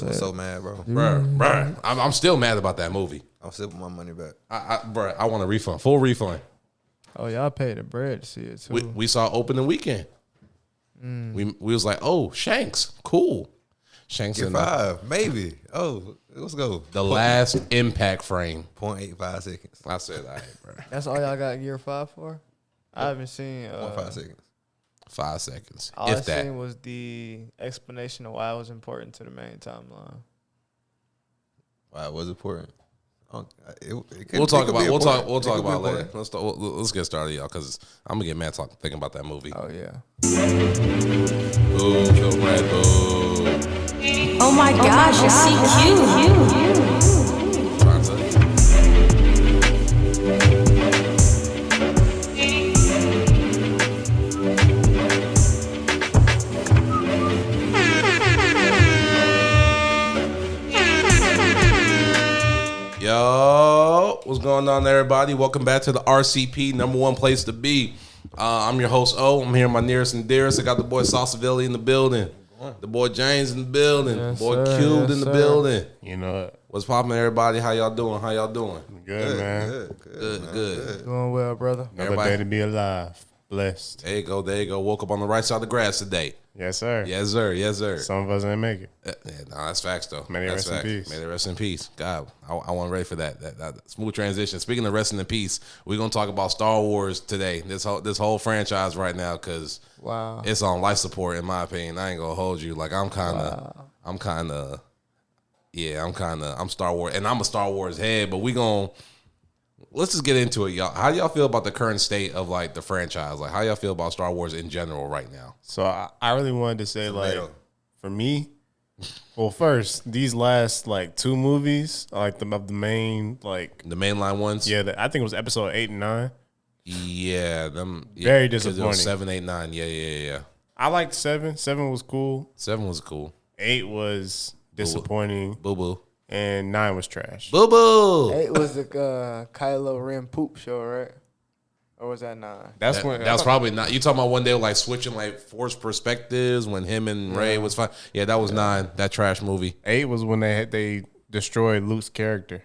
was so mad, bro. Bruh. I'm still mad about that movie. I'm still with my money back. I want a refund, full refund. Oh, y'all paid the bread to see it too. We saw opening weekend. We was like, oh, Shanks, cool. Shanks Get in 5, maybe. Oh, let's go. the last impact frame. 0.85 seconds. I said, all right, bro. That's all y'all got Gear 5 for? I haven't seen 0.5 seconds. 5 seconds. All I if that. seen was the explanation of why it was important to the main timeline. Why it was important? We'll talk about it later. Let's get started, y'all, because I'm gonna get mad thinking about that movie. Oh yeah. Boo, kill Brad, boo. Oh my gosh, you're so cute. Trying to. Yo, what's going on, everybody? Welcome back to the RCP, number one place to be. I'm your host, O. I'm here with my nearest and dearest. I got the boy Sausavilli in the building. The boy James in the building. Yes, the boy sir. Cubed Yes, in the sir. building. You know it. What's poppin', everybody? How y'all doing? Good, man. Good. Doing well, brother. Another day to be alive. Blessed. There you go. Woke up on the right side of the grass today. Yes, sir. Yes, sir. Some of us didn't make it. That's facts, though. May they That's rest in facts. peace. May they rest in peace. God, I wasn't ready for that smooth transition. Speaking of resting in peace, we're gonna talk about Star Wars today. This whole franchise right now, because Wow. it's on life support, in my opinion. I ain't gonna hold you. Like I'm Star Wars, and I'm a Star Wars head. But let's just get into it, y'all. How do y'all feel about the current state of like the franchise? Like, how y'all feel about Star Wars in general right now? So I really wanted to say, like, for me, well, first, these last, like, 2 movies, like, the main, like... The mainline ones? Yeah, I think it was episode 8 and 9. Yeah, them... Very 'cause disappointing. It was 7, 8, 9. Yeah. I liked 7. 7 was cool. 7 was cool. 8 was disappointing. Boo-boo. And 9 was trash. Boo-boo! It was the Kylo Ren poop show, right? Or was that 9? That's when... That was probably not... You talking about when they were, like, switching, like, force perspectives when him and Rey was fine? Yeah, that was 9. That trash movie. 8 was when they destroyed Luke's character.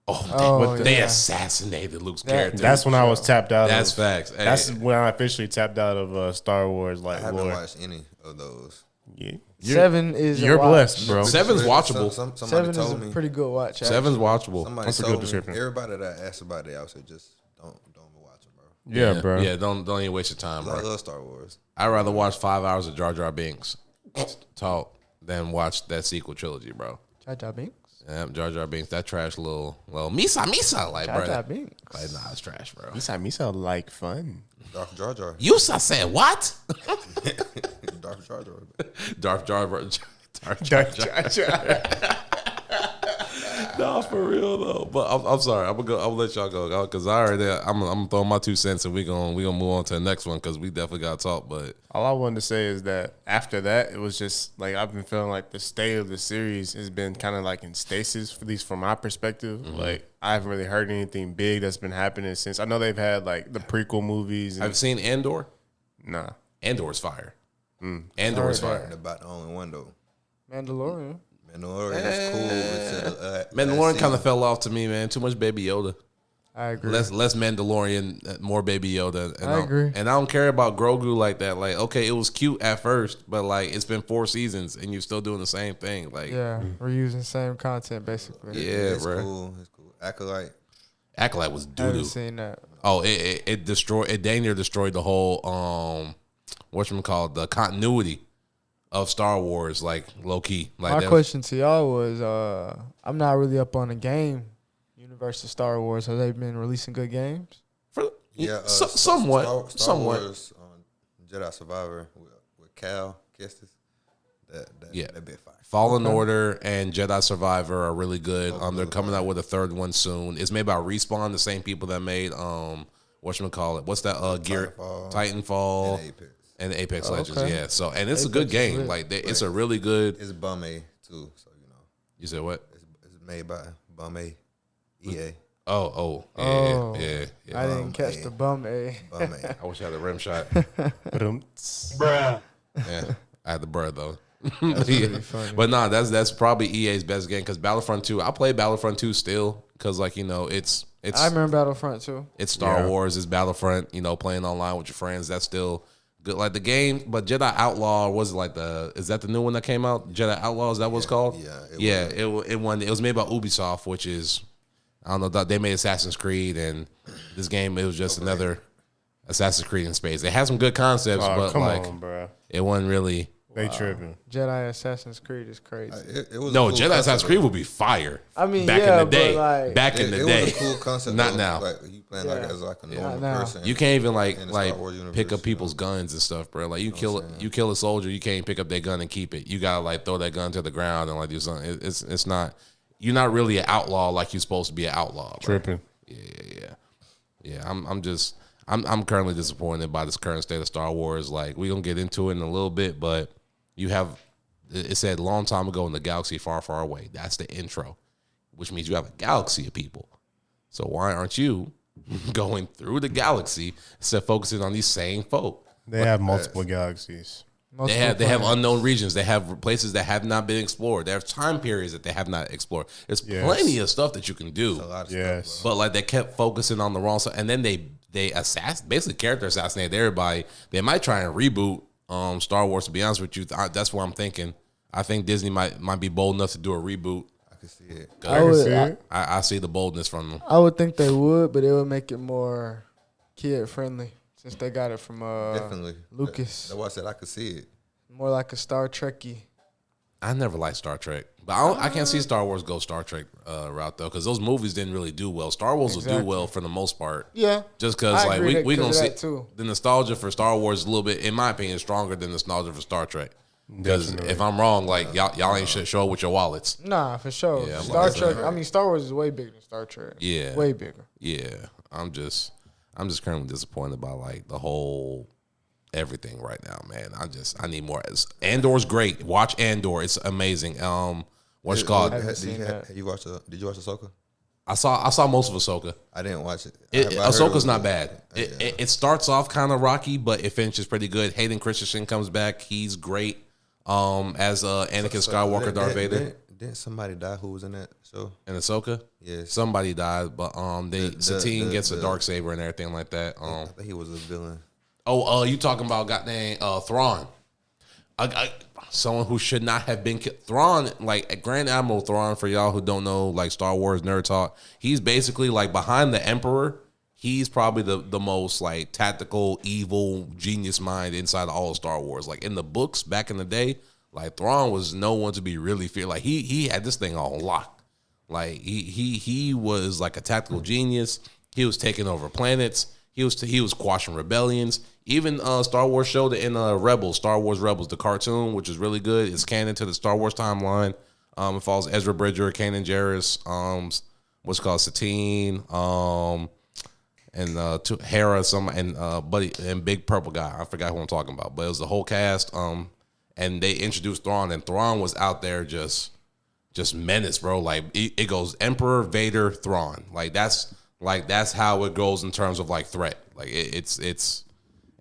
They assassinated Luke's character. That's when I was tapped out. That's facts. Hey. That's when I officially tapped out of Star Wars. Like, I haven't lore. watched any of those. Yeah. 7 is You're a watch. blessed, bro. 7's watchable. Somebody 7 is told a me. pretty good watch. 7's watchable. Somebody That's a told good description. me. Everybody that I asked about it, I said just don't watch them, bro. Yeah, bro. Yeah, don't even waste your time, I bro. love Star Wars. I'd rather watch 5 hours of Jar Jar Binks talk than watch that sequel trilogy, bro. Jar Jar Binks. Yeah, Jar Jar Binks, that trash little Misa, like, Jar Jar bro. Binks. Like, nah, it's trash, bro. Misa like fun. Darth Jar Jar. Yusa said what? Darth Jar Jar. Darth Jar Jar. No, for real though. But I'm sorry. I'm gonna let y'all go because I already. I'm gonna throw my 2 cents and we gonna move on to the next one because we definitely got to talk. But All I wanted to say is that after that, it was just like I've been feeling like the state of the series has been kind of like in stasis, at least from my perspective. Mm-hmm. Like I haven't really heard anything big that's been happening since. I know they've had like the prequel movies. And, I've seen Andor. nah. Andor's fire. Andor's fire. About the only one though. Mandalorian. Mandalorian is cool. Mandalorian kind of fell off to me, man. Too much Baby Yoda. I agree. Less Mandalorian, more Baby Yoda. And I agree. And I don't care about Grogu like that. Like, okay, it was cute at first, but like it's been 4 seasons and you're still doing the same thing. Like, Yeah, we're using the same content basically. yeah, It's bro. cool. It's cool. Acolyte was I doo haven't doo. seen that. Oh, it destroyed. It dang near destroyed the whole whatchamacallit, the continuity of Star Wars, like low key. Like My question to y'all was, I'm not really up on the game universe of Star Wars. Have they been releasing good games? Somewhat. Star Wars, Jedi Survivor with Cal Kestis. That bit fire. Fallen Order and Jedi Survivor are really good. They're coming out with a 3rd one soon. It's made by Respawn, the same people that made whatchamacallit. What's that gear? Titanfall and Apex Legends. okay. Yeah. So and it's a Apex good is game. lit. Like it's a really good. It's Bum A too, so you know. You said what? It's made by Bum A, EA. Oh, Oh. yeah. I didn't catch the bum A. Bum A. I wish I had a rim shot. Bruh. Yeah, I had the bruh though. That's really funny. But nah, that's probably EA's best game because Battlefront 2. I play Battlefront 2 still because like it's. I remember Battlefront too. It's Star Wars. It's Battlefront. Playing online with your friends. That's still good. Like the game, but Jedi Outlaw was like is that the new one that came out? Jedi Outlaw, is that what it's called? Yeah. It was made by Ubisoft, which is I don't know. They made Assassin's Creed, and this game it was just another Assassin's Creed in space. It had some good concepts, but like bro. It wasn't really. They tripping. Jedi Assassin's Creed is crazy. It was No, a cool Jedi Assassin's concept, Creed would be fire. I mean, back yeah, in the day, but like, back in the It day, was a cool concept. Not though. now. Like you playing like as like a normal now. person. You can't even in the Star Wars universe, pick up you people's know? guns and stuff, bro. Like you kill a soldier, you can't pick up their gun and keep it. You gotta like throw that gun to the ground and like do something. It's not. You're not really an outlaw like you're supposed to be an outlaw. Bro. Tripping. Yeah. I'm currently disappointed by this current state of Star Wars. Like we gonna get into it in a little bit, but you have. It said a long time ago in the galaxy far, far away. That's the intro, which means you have a galaxy of people. So why aren't you going through the galaxy instead of focusing on these same folk? They have multiple galaxies. They have unknown regions. They have places that have not been explored. They have time periods that they have not explored. There's plenty of stuff that you can do. A lot of Yes. stuff, bro. But like they kept focusing on the wrong stuff, and then they basically character assassinated everybody. They might try and reboot Star Wars. To be honest with you, that's what I'm thinking. I think Disney might be bold enough to do a reboot. I can see it. I see the boldness from them. I would think they would, but it would make it more kid friendly since they got it from Definitely. Lucas. That's why I said I could see it. More like a Star Trekky. I never liked Star Trek, but I can't see Star Wars go Star Trek route though, because those movies didn't really do well. Star Wars will do well for the most part. Yeah, Just because I like agree we that gonna 'cause of see that, too. the nostalgia for Star Wars is a little bit, in my opinion, stronger than the nostalgia for Star Trek. Because Definitely. if I'm wrong, like y'all ain't shit show up with your wallets. Nah, for sure. Yeah, I'm Star like- Trek. I mean, Star Wars is way bigger than Star Trek. Yeah. way bigger. Yeah, I'm just currently disappointed by like the whole everything right now, man. I need more. Andor's great. Watch Andor. It's amazing. What's it called? haven't seen that. Did you watch Ahsoka? I saw most of Ahsoka. I didn't watch it. Ahsoka's not bad. It starts off kind of rocky, but it finishes pretty good. Hayden Christensen comes back. He's great. As Anakin Skywalker, Darth Vader. Didn't somebody die who was in that show? And Ahsoka, Yes. somebody died, but Satine gets a dark saber and everything like that. I think he was a villain. You talking about goddamn Thrawn? Someone who should not have been Thrawn, like Grand Admiral Thrawn. For y'all who don't know, like Star Wars nerd talk, he's basically like behind the Emperor. He's probably the most like tactical, evil genius mind inside of all of Star Wars. Like in the books back in the day, like Thrawn was no one to be really feared. Like he had this thing on lock. Like he was like a tactical genius. He was taking over planets. He was quashing rebellions. Even Star Wars showed it in Star Wars Rebels, the cartoon, which is really good. It's canon to the Star Wars timeline. It follows Ezra Bridger, Kanan Jarrus, what's called Satine, and Hera, Buddy, and Big Purple Guy. I forgot who I'm talking about, but it was the whole cast. And they introduced Thrawn, and Thrawn was out there just menace, bro. Like it goes Emperor, Vader, Thrawn. That's how it goes in terms of like threat. Like it's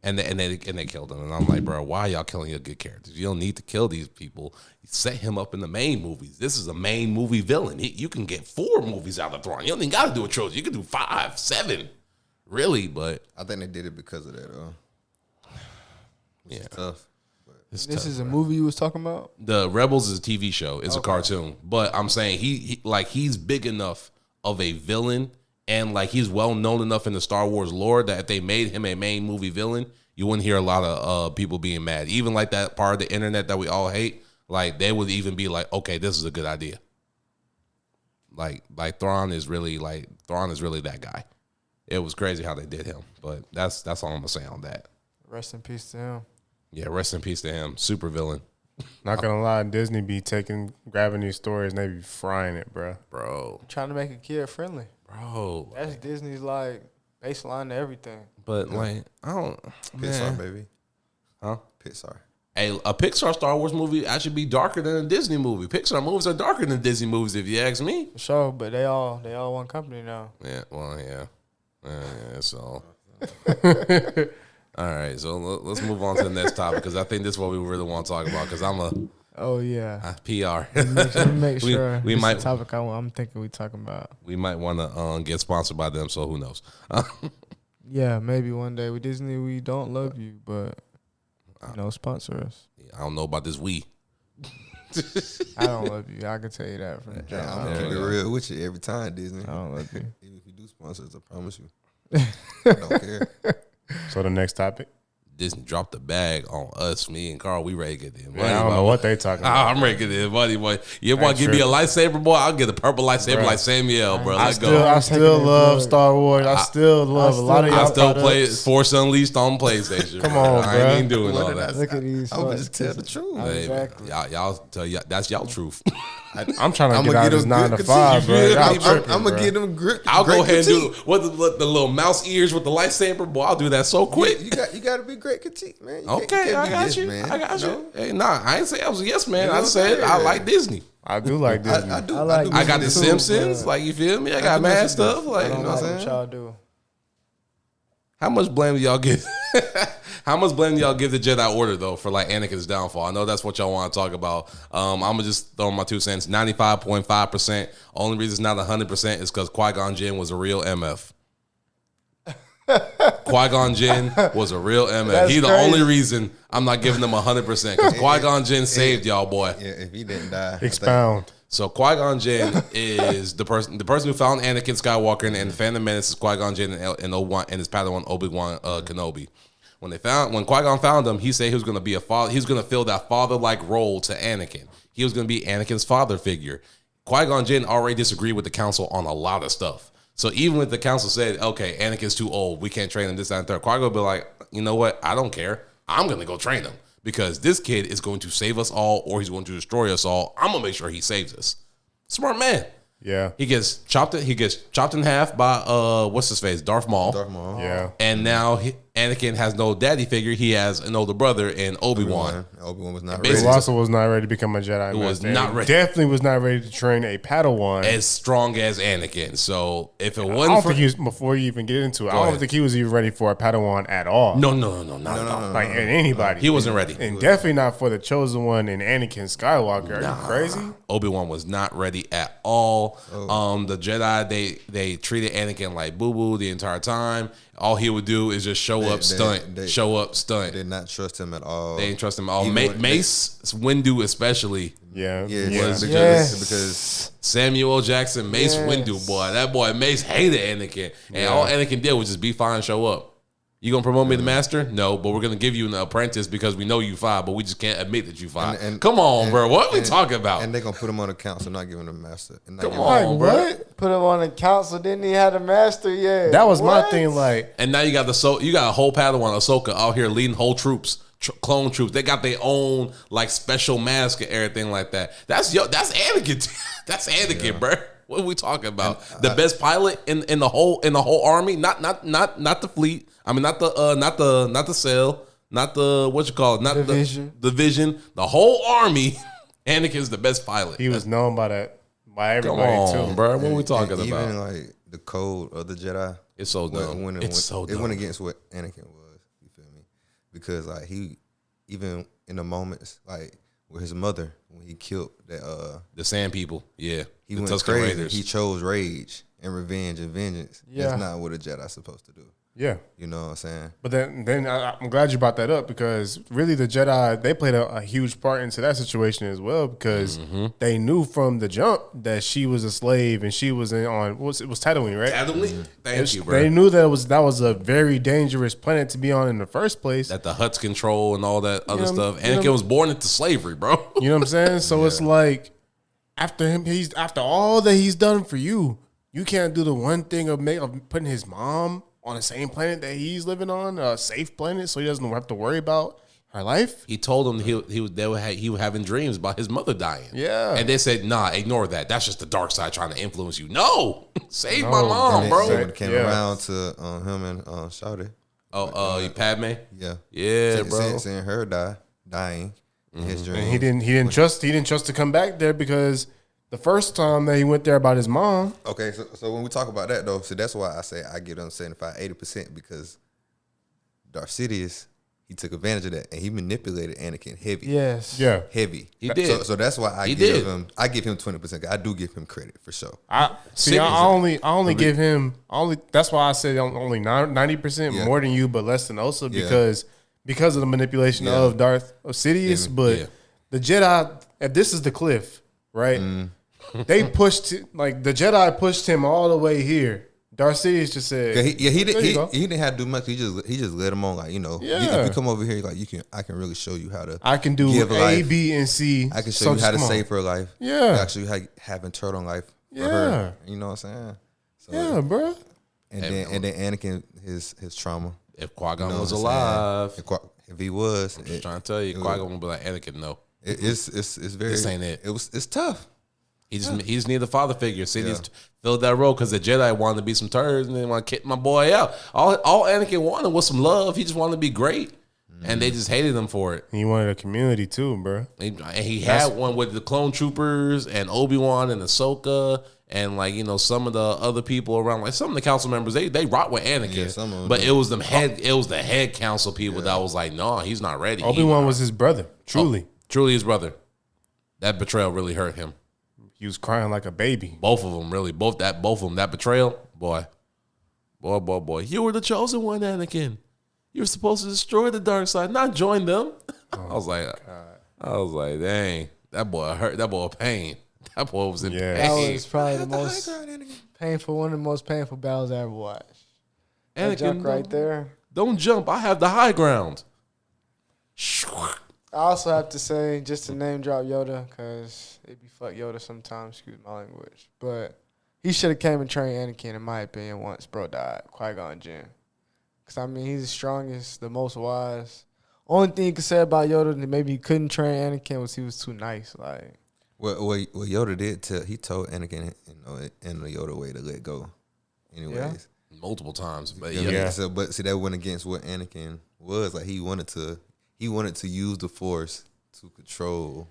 and they killed him, and I'm like, bro, why y'all killing your good characters? You don't need to kill these people. Set him up in the main movies. This is a main movie villain. You can get 4 movies out of Thrawn. You don't even got to do a trilogy. You can do 5, 7, really. But I think they did it because of that. Which is tough. This is a movie you was talking about? The Rebels is a TV show. It's a cartoon. But I'm saying he's big enough of a villain, and like he's well known enough in the Star Wars lore that if they made him a main movie villain, you wouldn't hear a lot of people being mad. Even like that part of the internet that we all hate, like they would even be like, okay, this is a good idea. Like Thrawn is really that guy. It was crazy how they did him, but that's all I'm gonna say on that. Rest in peace to him. Yeah, rest in peace to him. Super villain. Not gonna lie, Disney be grabbing these stories and they be frying it, bro. Trying to make it kid friendly. Bro. That's Disney's like baseline to everything. But like, I don't. Pixar, baby. Huh? Pixar. A Pixar Star Wars movie actually be darker than a Disney movie. Pixar movies are darker than Disney movies, if you ask me. For sure, but they all one company now. Yeah, well, yeah. So. All right, so let's move on to the next topic because I think this is what we really want to talk about because I'm Oh yeah. PR. Make sure we might topic I'm thinking we talking about. We might want to get sponsored by them. So who knows? Yeah, maybe one day with Disney. We don't love you, but sponsor us. I don't know about this we. I don't love you. I can tell you that from the jump. I'm gonna keep it real with you every time, Disney. I don't love you. Even if you do sponsor us, I promise you. I don't care. So the next topic. Disney dropped the bag on us, me and Carl. We ready to get in. I don't know what they talking about. I'm ready to get in, buddy. Boy, you want to give me a lightsaber, boy? I'll get a purple lightsaber like Samuel, bro. Let's go. I still love Star Wars. I still love a lot of y'all. I still play Force Unleashed on PlayStation. Come on, I bro. ain't doing all that. Look at these. I would just tell the truth. Exactly. Y'all tell y'all that's y'all truth. I'm trying to get out of this 9 to 5, bro. I'm gonna get them grip. I'll go ahead and do what the little mouse ears with the lightsaber, boy. I'll do that so quick. You got to be great critique, man. Okay, I got you. Man. I got you. Hey, nah, I ain't say I was a yes man. You know I said I like Disney. I do like Disney. I do. I got the Disney Simpsons, too, like you feel me. I got mad stuff, like I you don't know what like I'm what saying. y'all do. How much blame do y'all give? How much blame do y'all give the Jedi Order though for like Anakin's downfall? I know that's what y'all want to talk about. I'm gonna just throw my 2 cents. 95.5%. Only reason it's not 100% is because Qui-Gon Jinn was a real MF. Qui-Gon Jinn was a real MF. That's He's the crazy. only reason I'm not giving them 100% because Qui-Gon Jinn saved y'all, boy. Yeah, if he didn't die, Expound. So Qui-Gon Jinn is the person who found Anakin Skywalker and the Phantom Menace is Qui-Gon Jinn and Obi-Wan and his Padawan Obi-Wan Kenobi. When Qui-Gon found him, he said he was going to be a father. He was going to fill that father-like role to Anakin. He was going to be Anakin's father figure. Qui-Gon Jinn already disagreed with the council on a lot of stuff. So even if the council said, okay, Anakin's too old, we can't train him, this, that, and third, Qui-Gon would be like, you know what? I don't care. I'm going to go train him because this kid is going to save us all or he's going to destroy us all. I'm going to make sure he saves us. Smart man. Yeah. He gets chopped in half by what's his face? Darth Maul. Yeah. And now Anakin has no daddy figure. He has an older brother in Obi-Wan. Obi-Wan was not Basically, ready. Who also was not ready to become a Jedi. was Master. not And ready. Definitely was not ready to train a Padawan. as strong as Anakin. So if it I wasn't don't for think he was, before you even get into it, I ahead. don't think he was even ready for a Padawan at all. no, not at all. Like in anybody. He wasn't ready. And definitely not for the chosen one in Anakin Skywalker. Are you crazy? Obi-Wan was not ready at all. The Jedi, they treated Anakin like boo-boo the entire time. All he would do is just show up, stunt. They did not trust him at all. They didn't trust him at all. Even Mace Windu especially. Yeah. Because Samuel Jackson, Mace Windu, boy. That boy Mace hated Anakin. And all Anakin did was just be fine and show up. You gonna promote me to master? No, but we're gonna give you an apprentice because we know you five, but we just can't admit that you five. Come on, bro. What are we talking about? And they're gonna put him on the council, not giving him master. And not Come giving on, him, bro. Put him on the council. Didn't he have a master yet? That was my thing. Like, And now you got you got a whole Padawan, Ahsoka, out here leading whole troops, clone troops. They got their own like special mask and everything like that. That's Anakin. That's Anakin, bro. What are we talking about? The best pilot in the whole army, not the fleet. I mean, not the cell, not the what you call it, not Division. the division. The whole army. Anakin's the best pilot. he was known by everybody Come on, too. bro. What are we talking and about? even like the code of the Jedi. It's so dumb. It went against what Anakin was. You feel me? Because like he, even in the moments like with his mother when he killed that The Sand People, yeah. he the went Tusken crazy. Raiders. He chose rage and revenge and vengeance. Yeah. That's not what a Jedi's supposed to do. Yeah. You know what I'm saying? But then I'm glad you brought that up because really the Jedi, they played a huge part into that situation as well because they knew from the jump that she was a slave and she was it was Tatooine, right? Tatooine? Thank you, bro. They knew that was a very dangerous planet to be on in the first place. That the Huts control and all that other know, stuff. you know- Anakin was born into slavery, bro. You know what I'm saying? So it's like after all that he's done for you, you can't do the one thing of putting his mom on the same planet that he's living on, a safe planet, so he doesn't have to worry about her life. He told them he was having dreams about his mother dying. Yeah. And they said, nah, ignore that. That's just the dark side trying to influence you. No. Save my mom, And bro. then when it came Yeah. around to him and Shawty. Padme? Yeah. Yeah, bro. Seeing her dying in his dreams. And he didn't trust to come back there because the first time that he went there about his mom. Okay, so when we talk about that though, so that's why I say I give them 75, 80% because Darth Sidious, he took advantage of that and he manipulated Anakin heavy. Yes. Yeah. Heavy. He did. So that's why I give him 20%. I do give him credit for sure. I only give him that's why I said only 90% more than you, but less than Osa because of the manipulation of Sidious. But the Jedi, if this is the cliff, right? They pushed the Jedi pushed him all the way here. Darth Sidious just said, he didn't have to do much. He just let him on, like, if you come over here, like, I can really show you how to. I can do A, B, and C. I can show you how to save her life. Yeah, I can show you how to have internal life for her. You know what I'm saying? So, bro. And then Anakin, his trauma. If Qui-Gon was alive, if he was, I'm just trying to tell you, Qui-Gon would be like, Anakin, no. It's very. This ain't it. It's tough. He just needed a father figure. Sidious filled that role because the Jedi wanted to be some turds and they want to kick my boy out. All Anakin wanted was some love. He just wanted to be great, and they just hated him for it. He wanted a community too, bro. And he had one with the clone troopers and Obi-Wan and Ahsoka and some of the other people around. Like some of the council members, they rock with Anakin, but it was the head council people that was like, no, he's not ready. Obi-Wan was his brother, truly, truly his brother. That betrayal really hurt him. He was crying like a baby. Both of them, really. Both of them. That betrayal, boy. You were the chosen one, Anakin. You were supposed to destroy the dark side, not join them. I was like, dang, that boy hurt. That boy pain. That boy was in pain. That was probably the most painful, one of the most painful battles I ever watched. That jump right there. Don't jump. I have the high ground. I also have to say, just to name drop Yoda, because it be fuck Yoda sometimes, excuse my language. But he should have came and trained Anakin, in my opinion, once bro died, Qui-Gon Jinn. Because, he's the strongest, the most wise. Only thing you could say about Yoda that maybe he couldn't train Anakin was he was too nice. Like, what Yoda did, he told Anakin, in the Yoda way to let go. Anyways. Multiple times. But So, but see, that went against what Anakin was. Like, he wanted to use the Force to control.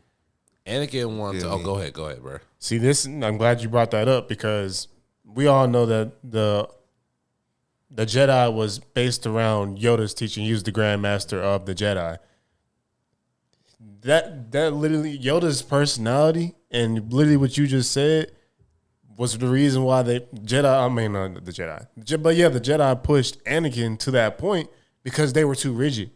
Anakin wanted to. Oh, go ahead, bro. See, I'm glad you brought that up because we all know that the Jedi was based around Yoda's teaching. He was the Grand Master of the Jedi. That literally Yoda's personality and literally what you just said was the reason why the Jedi pushed Anakin to that point because they were too rigid.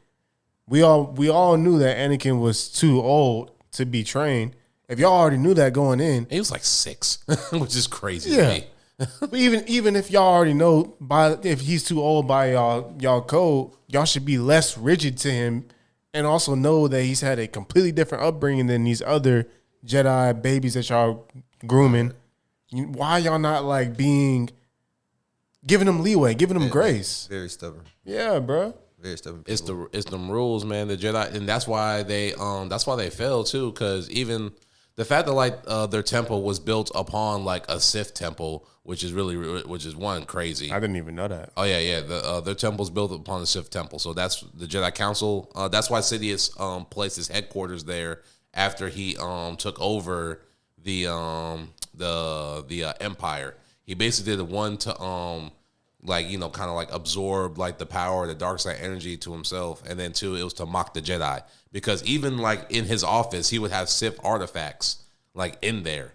We all knew that Anakin was too old to be trained. If y'all already knew that going in, he was like 6, which is crazy to me. But even if y'all already know if he's too old by y'all code, y'all should be less rigid to him, and also know that he's had a completely different upbringing than these other Jedi babies that y'all grooming. Why y'all not giving them leeway, giving them grace? Very stubborn. Yeah, bro. Very stubborn. It's them rules, man. The Jedi, and that's why they failed too. Because even the fact that their temple was built upon a Sith temple, which is crazy. I didn't even know that. Oh yeah. Their temple's built upon the Sith temple, so that's the Jedi Council. That's why Sidious placed his headquarters there after he took over the Empire. He basically did one to absorb the power of the dark side energy to himself, and then 2, it was to mock the Jedi, because even in his office he would have Sith artifacts in there,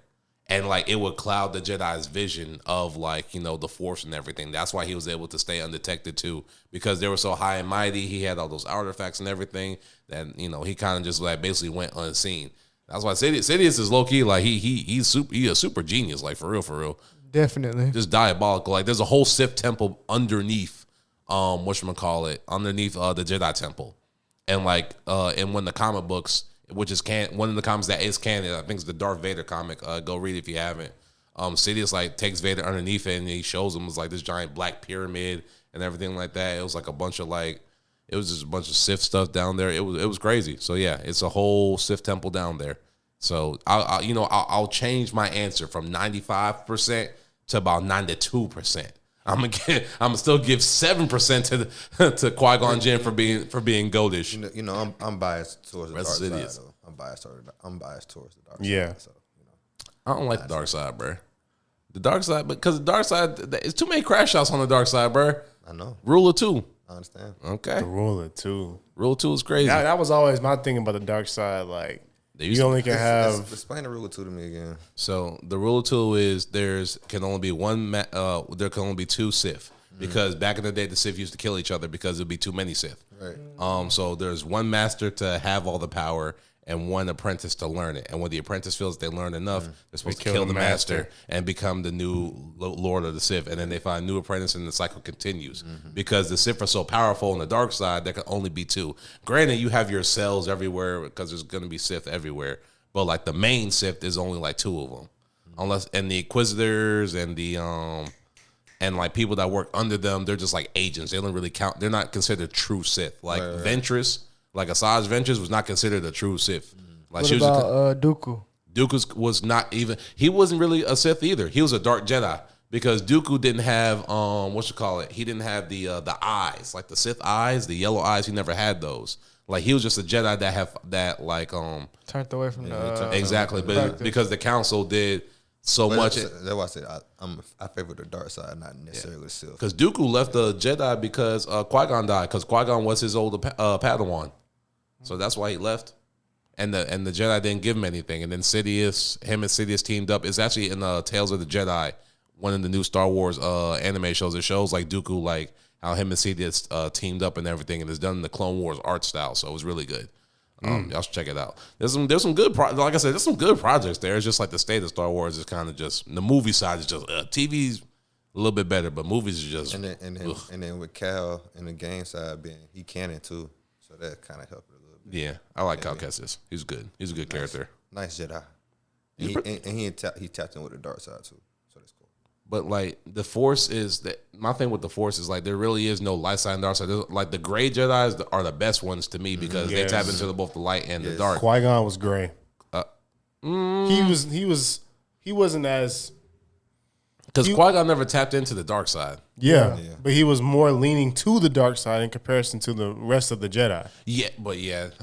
and it would cloud the Jedi's vision of the Force and everything. That's why he was able to stay undetected too, because they were so high and mighty. He had all those artifacts and everything that he kind of just basically went unseen. That's why Sidious is low key he's a super genius, for real. Definitely. Just diabolical. There's a whole Sith temple underneath underneath the Jedi temple. And in one of the comic books, which is one of the comics that is canon, I think it's the Darth Vader comic. Go read it if you haven't. Sidious takes Vader underneath it and he shows him this giant black pyramid and everything like that. It was a bunch of it was just a bunch of Sith stuff down there. It was crazy. So yeah, it's a whole Sith temple down there. So I'll change my answer from 95% to about 92%. I'm gonna still give 7% to Qui-Gon Jinn for being goldish. I'm biased towards the dark side. Though. I'm biased towards the dark side. Yeah. So, I don't like the dark side, bro. The dark side, because the dark side, it's too many crash outs on the dark side, bro. I know. Rule of 2. I understand. Okay. The rule of two. Rule 2 is crazy. That was always my thing about the dark side. Like, you only can have. Explain the rule of two to me again. So the rule of 2 is there can only be 2 Sith. Because back in the day, the Sith used to kill each other because there'd be too many Sith. Right. So there's one master to have all the power and one apprentice to learn it. And when the apprentice feels they learn enough, they're supposed to kill the master and become the new Lord of the Sith. And then they find a new apprentice and the cycle continues. Because the Sith are so powerful on the dark side, there can only be 2. Granted, you have your cells everywhere because there's going to be Sith everywhere. But like the main Sith, there's only like 2 of them. And the Inquisitors and the and like people that work under them, they're just like agents. They don't really count. They're not considered true Sith. Like Ventress, like Asajj Ventress was not considered a true Sith. Like what about Dooku? Dooku was not even. He wasn't really a Sith either. He was a dark Jedi because Dooku didn't have He didn't have the eyes, like the Sith eyes, the yellow eyes. He never had those. Like he was just a Jedi turned away from the exactly, but because the Council did. So much. That's why I said I favor the dark side, not necessarily the Sith. Because Dooku left the Jedi because Qui-Gon died. Because Qui-Gon was his older Padawan, so that's why he left. And the Jedi didn't give him anything. And then him and Sidious teamed up. It's actually in Tales of the Jedi, one of the new Star Wars anime shows. It shows like Dooku, like how him and Sidious teamed up and everything, and it's done in the Clone Wars art style. So it was really good. Y'all should check it out. There's some good like I said, there's some good projects there. It's just like the state of Star Wars is kind of just the movie side is just TV's a little bit better, but movies are just and then with Cal and the game side being he canon too, so that kind of helped it a little bit. Yeah, I like Cal Kestis. He's good. He's a good character. Nice Jedi. He tapped in with the dark side too, so that's cool. But like the Force is that my thing with the Force is like there really is no light side and dark side. Like the gray Jedis are the best ones to me because they tap into both the light and the dark. Qui-Gon was gray. He wasn't as because Qui-Gon never tapped into the dark side. Yeah, but he was more leaning to the dark side in comparison to the rest of the Jedi.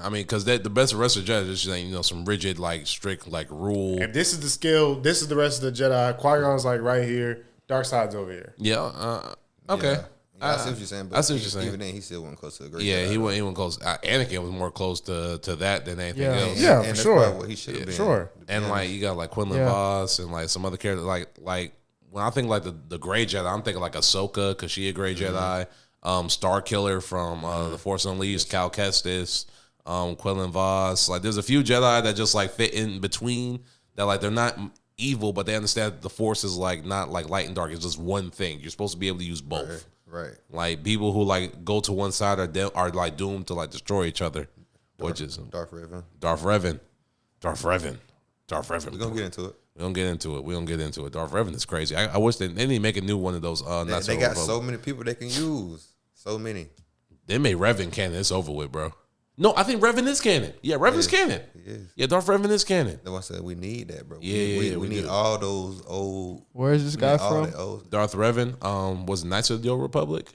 I mean, because the best of the rest of the Jedi is just some rigid, like strict, like rule. If this is the scale, this is the rest of the Jedi. Qui-Gon's like right here, dark side's over here. Yeah. Okay. Yeah, I see what you're saying. But I see what you're saying. Even then, he still wasn't close to the great. Yeah, Jedi, he wasn't close. Anakin was more close to that than anything else. Yeah, and for sure. What he should have been. Sure. And like you got like Quinlan Voss and like some other characters like when I think like the gray Jedi, I'm thinking like Ahsoka because she a gray Jedi. Starkiller from The Force Unleashed, Cal Kestis, Quinlan Voss. Like there's a few Jedi that just like fit in between that like they're not evil, but they understand that the Force is like not like light and dark. It's just one thing. You're supposed to be able to use both. Right. Like people who like go to one side are like doomed to like destroy each other. Which is Darth Revan. Darth Revan. We're gonna get into it. We don't get into it. Darth Revan is crazy. I wish they didn't make a new one of those. They got so many people they can use. So many. They made Revan canon. It's over with, bro. No, I think Revan is canon. Yeah, Revan's canon. He is. Yeah, Darth Revan is canon. That's why I said we need that, bro. We need do. all those old. Where is this guy from? Darth Revan was Knights of the Old Republic,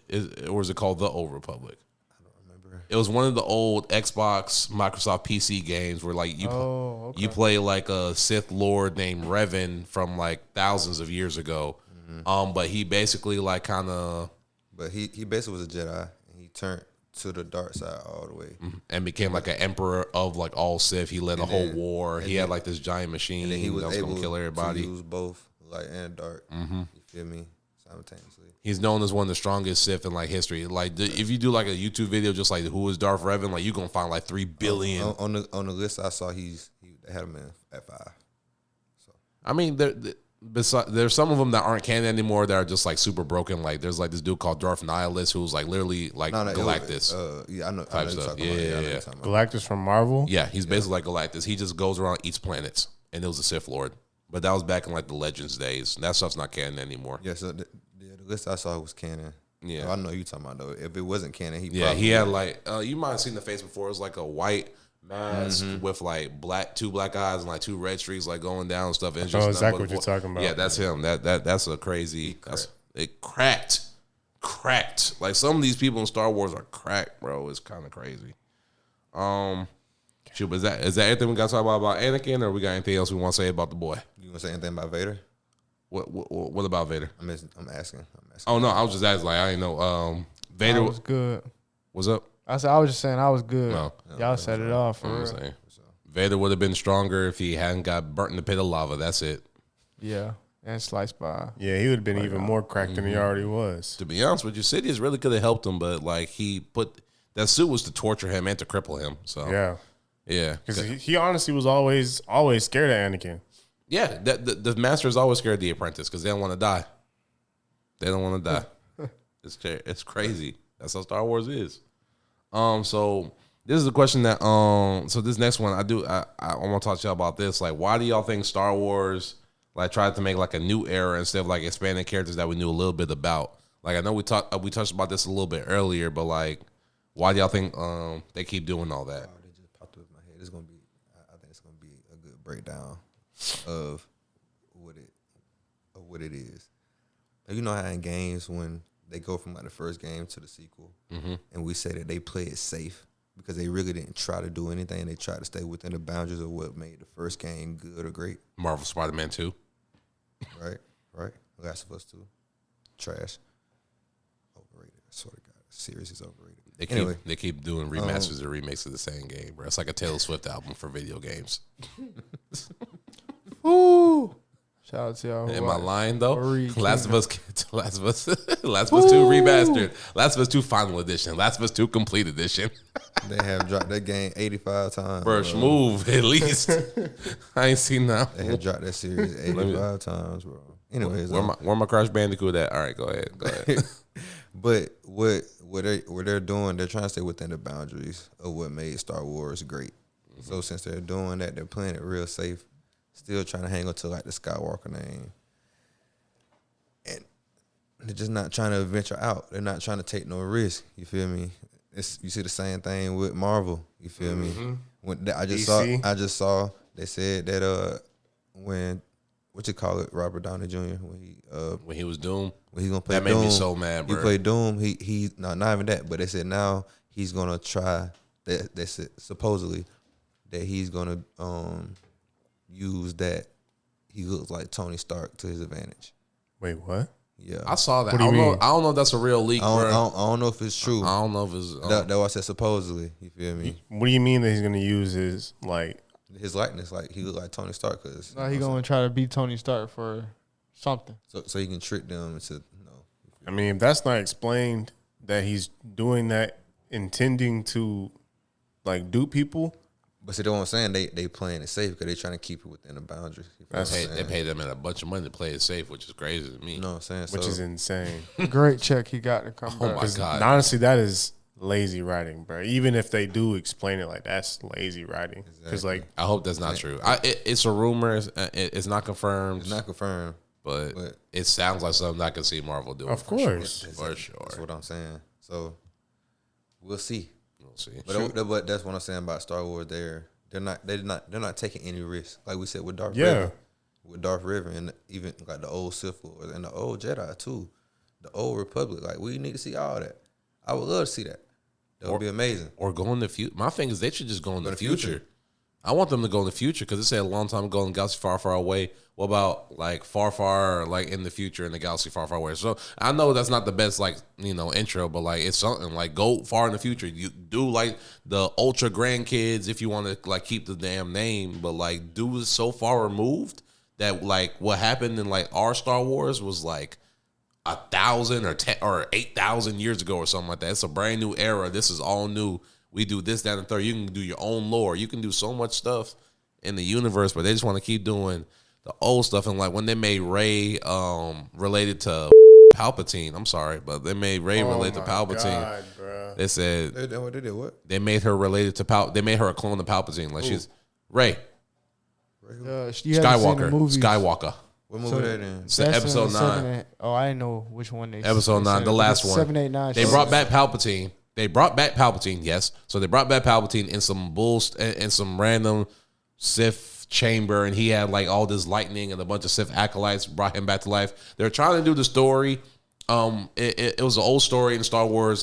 or is it called The Old Republic? I don't remember. It was one of the old Xbox, Microsoft PC games where like you play like a Sith Lord named Revan from like thousands of years ago. But he basically like kind of. But he basically was a Jedi, and he turned to the dark side all the way, and became like an emperor of like all Sith. He led a whole war. He had like this giant machine and he was that was able gonna kill everybody. To use both light and dark. You feel me? Simultaneously. He's known as one of the strongest Sith in like history. Like if you do like a YouTube video just like who is Darth Revan, like you gonna find like 3 billion on the list. I saw they had him at 5. So I mean, there's some of them that aren't canon anymore that are just like super broken. Like there's like this dude called Darth Nihilus who's like literally like Galactus. I know. Type stuff. Yeah. Galactus from Marvel. Yeah, he's basically like Galactus. He just goes around, eats planets, and it was a Sith Lord. But that was back in like the Legends days. That stuff's not canon anymore. Yeah, so the list I saw was canon. Yeah, so I know you talking about though. If it wasn't canon, he had like you might have seen the face before. It was like a white mask with like two black eyes and like 2 red streaks like going down and stuff. And it's just exactly what you're talking about. Yeah, that's him. That's a crazy. It cracked. Like some of these people in Star Wars are cracked, bro. It's kind of crazy. Shoot, but is that everything we got to talk about Anakin, or we got anything else we want to say about the boy? You want to say anything about Vader? What about Vader? I'm asking. Oh no, I was just asking. Like I didn't know. Vader was good. What's up? I said I was just saying I was good. No. Y'all set it off for I'm real. saying. Vader would have been stronger if he hadn't got burnt in the pit of lava. That's it. Yeah, and sliced by. Yeah, he would have been even more cracked than he already was. To be honest with you, Sidious really could have helped him, but like he put that suit was to torture him and to cripple him. So yeah. Because he honestly was always scared of Anakin. Yeah, the master is always scared of the apprentice because they don't want to die. They don't want to die. It's crazy. That's how Star Wars is. So this is a question that so this next one I want to talk to y'all about this. Like, why do y'all think Star Wars like tried to make like a new era instead of like expanding characters that we knew a little bit about? Like, I know we touched about this a little bit earlier, but like, why do y'all think they keep doing all that? They just popped up in my head. It's gonna be. I think it's gonna be a good breakdown of what it is. Like, you know how in games when they go from like the first game to the sequel, and we say that they play it safe because they really didn't try to do anything. They tried to stay within the boundaries of what made the first game good or great. Marvel Spider-Man 2. Right. Last of Us 2. Trash. Overrated. I swear to God, the series is overrated. They keep doing remasters and remakes of the same game, bro. It's like a Taylor Swift album for video games. Woo! Shout out to y'all. Am I lying though? Last of Us 2 Woo! remastered. Last of Us 2 final edition. Last of Us 2 complete edition. They have dropped that game 85 times. First move, at least. I ain't seen that. They have dropped that series 85 times, bro. Anyways, where my Crash Bandicoot at? All right, go ahead. But what they're doing, they're trying to stay within the boundaries of what made Star Wars great. So since they're doing that, they're playing it real safe. Still trying to hang on to like the Skywalker name. And they're just not trying to venture out. They're not trying to take no risk. You feel me? You see the same thing with Marvel. You feel me? When I just saw they said that when Robert Downey Jr. when he was Doom. When he's gonna play that Doom, made me so mad, bro. He played Doom. He not even that, but they said now he's gonna try that. They said supposedly that he's gonna use that he looks like Tony Stark to his advantage. Wait, what? Yeah, I saw that. What do you mean? I don't know if that's a real leak, I bro. don't know if it's true. I don't know if it's That's why I said supposedly. You feel me? What do you mean that he's gonna use his His likeness, like he look like Tony Stark, cause No, he gonna try to beat Tony Stark for something. so he can trick them into I mean, if that's not explained that he's doing that intending to like dupe people. But see, what I'm saying, they playing it safe because they trying to keep it within the boundaries. They paid them a bunch of money to play it safe, which is crazy to me. You know what I'm saying? Which is insane. Great check he got to come back. Oh my God. Honestly, that is lazy writing, bro. Even if they do explain it, like that's lazy writing. Because like, I hope that's not true. It's a rumor. It's not confirmed. It's not confirmed, but it sounds like something I can see Marvel doing. Of course, for sure. That's what I'm saying. So we'll see. We'll see. But that's what I'm saying about Star Wars. They're not taking any risks. Like we said with Darth Vader. With Darth Vader and even like the old Sith Lords and the old Jedi too, the old Republic. Like we need to see all that. I would love to see that. That would be amazing. Or go in the future. My thing is they should just go in the future. I want them to go in the future because it said a long time ago in the galaxy far, far away. What about like far, like in the future in the galaxy far, far away? So I know that's not the best intro, but like it's something like go far in the future. You do like the ultra grandkids if you want to like keep the damn name, but like do it so far removed that like what happened in like our Star Wars was like 1,000 or 10 or 8,000 years ago or something like that. It's a brand new era. This is all new. We do this, that, and third. You can do your own lore. You can do so much stuff in the universe, but they just want to keep doing the old stuff. And like when they made Rey related to Palpatine, I'm sorry, but they made Rey related to Palpatine. God, bro. They said they did what? They made her related to They made her a clone of Palpatine. Like she's Rey. Skywalker. What movie that in? Episode 9. I didn't know which one they. Episode 9, the last one. 7, 8, 9. They brought back Palpatine. Yes. So they brought back Palpatine in some in some random Sith chamber, and he had like all this lightning and a bunch of Sith acolytes brought him back to life. They're trying to do the story. It was an old story in Star Wars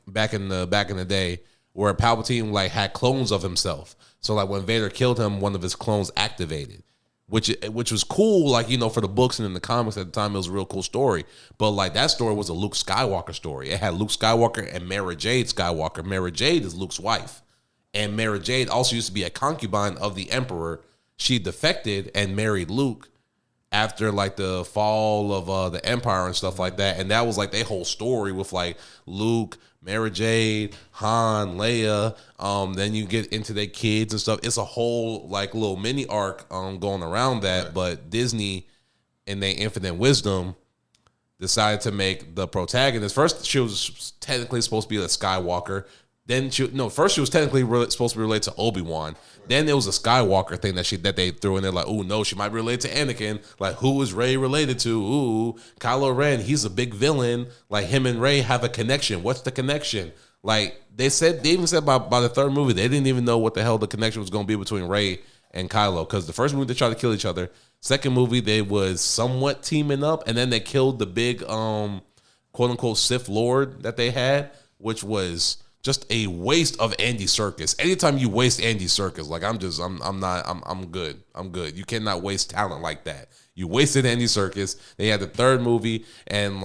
back in the day where Palpatine like had clones of himself. So like when Vader killed him, one of his clones activated. which was cool, like, you know, for the books and in the comics at the time, it was a real cool story. But like that story was a Luke Skywalker story. It had Luke Skywalker and Mara Jade Skywalker. Mara Jade is Luke's wife, and Mara Jade also used to be a concubine of the Emperor. She defected and married Luke after like the fall of the Empire and stuff like that, and that was like their whole story with like Luke, Mara Jade, Han, Leia. Then you get into their kids and stuff. It's a whole like little mini arc going around that. Right. But Disney, in their infinite wisdom, decided to make the protagonist. First, she was technically supposed to be a Skywalker. Then first she was technically supposed to be related to Obi-Wan. Then there was a Skywalker thing that they threw in there, like, oh no, she might be related to Anakin. Like, who is Rey related to? Ooh, Kylo Ren, he's a big villain. Like, him and Rey have a connection. What's the connection? Like, they even said by the third movie, they didn't even know what the hell the connection was going to be between Rey and Kylo. Because the first movie, they tried to kill each other. Second movie, they was somewhat teaming up. And then they killed the big, quote-unquote, Sith Lord that they had, which was just a waste of Andy Serkis. Anytime you waste Andy Serkis, like I'm good. I'm good. You cannot waste talent like that. You wasted Andy Serkis. They had the third movie and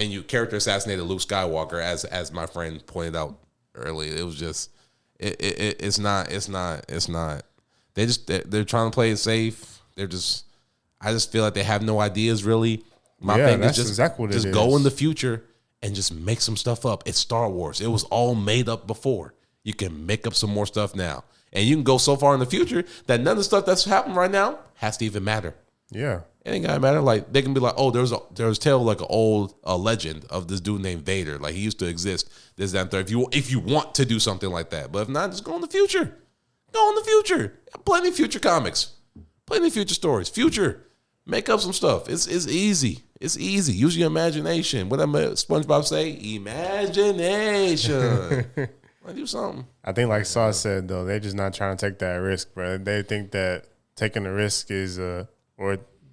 you character assassinated Luke Skywalker, as my friend pointed out earlier. It was just it's not. They're trying to play it safe. I just feel like they have no ideas really. My thing is just exactly what it is. Go in the future and just make some stuff up. It's Star Wars. It was all made up before. You can make up some more stuff now. And you can go so far in the future that none of the stuff that's happening right now has to even matter. Yeah. It ain't gotta matter. Like, they can be like, oh, there's a tale like an old legend of this dude named Vader. Like, he used to exist. This, that, and third. If you want to do something like that. But if not, just go in the future. Go in the future. Plenty of future comics. Plenty of future stories. Future. Make up some stuff. It's easy. It's easy. Use your imagination. What did SpongeBob say? Imagination. Do something. I think like Sauce said, though, they're just not trying to take that risk, bro. They think that taking the risk is, or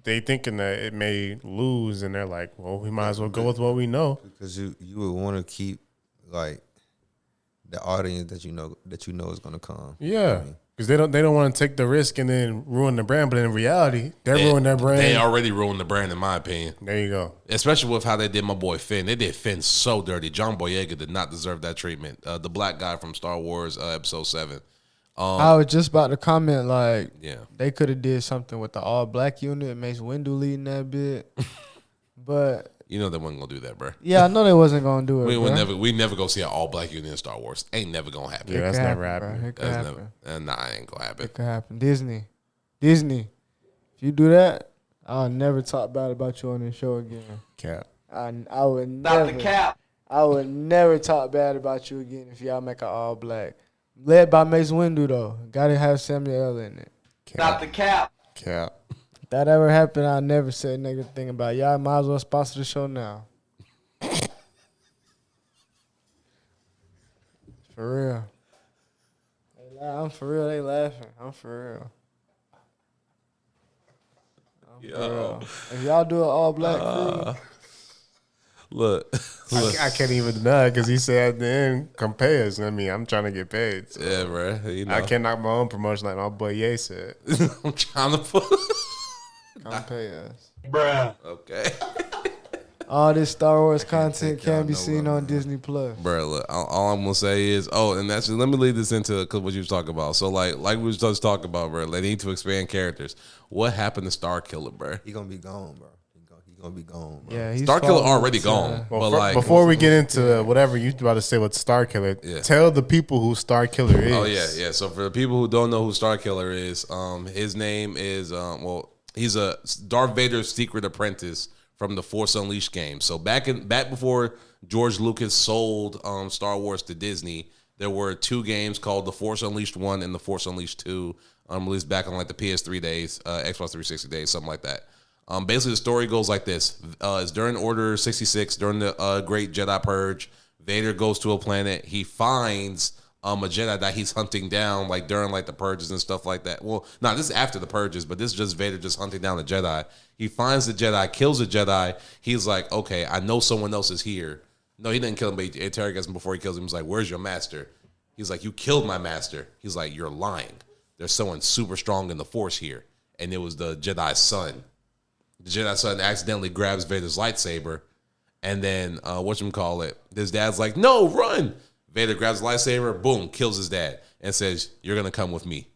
they thinking that it may lose, and they're like, well, we might as well go with what we know. Because you would want to keep, like, the audience that you know is going to come. Yeah. You know what I mean? Because they don't want to take the risk and then ruin the brand, but in reality, they ruined their brand. They already ruined the brand, in my opinion. There you go. Especially with how they did my boy Finn. They did Finn so dirty. John Boyega did not deserve that treatment. The black guy from Star Wars Episode 7. I was just about to comment, like, they could have did something with the all-black unit, Mace Windu leading that bit. But you know they wasn't gonna do that, bro. Yeah, I know they wasn't gonna do it. We never go see an all-black unit in Star Wars. Ain't never gonna happen. Yeah, that's never happening. It could happen. Nah, it ain't gonna happen. It could happen. Disney. If you do that, I'll never talk bad about you on this show again. Cap. I would never. Stop the cap. I would never talk bad about you again if y'all make an all-black. Led by Mace Windu, though. Gotta have Samuel L. in it. Stop the cap. Cap. If that ever happened, I never said a negative thing about it. Y'all might as well sponsor the show now. For real. I'm for real. They laughing. I'm for real. If y'all do an all-black crew. Look. I can't even deny because he said at the end, come pay us. I mean, I'm trying to get paid. So yeah, bro. You know. I can't knock my own promotion like my boy Ye said. I'm trying to put. Come pay us. Bruh. Okay. All this Star Wars content can be seen on Disney Plus. Bro, look, all I'm gonna say is, and that's let me lead this into what you was talking about. So like we was just talking about, bro, they need to expand characters. What happened to Starkiller, bro? He gonna be gone, bro. He gonna be gone, bro. Yeah, Starkiller already gone. Well, but like, before we get into whatever you about to say with Starkiller, tell the people who Starkiller is. Oh yeah. So for the people who don't know who Starkiller is, his name is he's a Darth Vader's secret apprentice from the Force Unleashed game. So back before George Lucas sold Star Wars to Disney, there were two games called The Force Unleashed 1 and The Force Unleashed 2, released back on like the PS3 days, Xbox 360 days, something like that. Basically, the story goes like this. It's during Order 66, during the Great Jedi Purge. Vader goes to a planet. He finds a Jedi that he's hunting down, like during like the purges and stuff like that. Well, no, this is after the purges, but this is just Vader just hunting down the Jedi. He finds the Jedi, kills the Jedi. He's like, okay, I know someone else is here. No, he didn't kill him, but he interrogates him before he kills him. He's like, where's your master? He's like, you killed my master. He's like, you're lying. There's someone super strong in the Force here. and it was the Jedi's son. The Jedi's son accidentally grabs Vader's lightsaber, and then whatchamacallit, his dad's like, no, run. Vader grabs the lightsaber, boom, kills his dad, and says, you're going to come with me.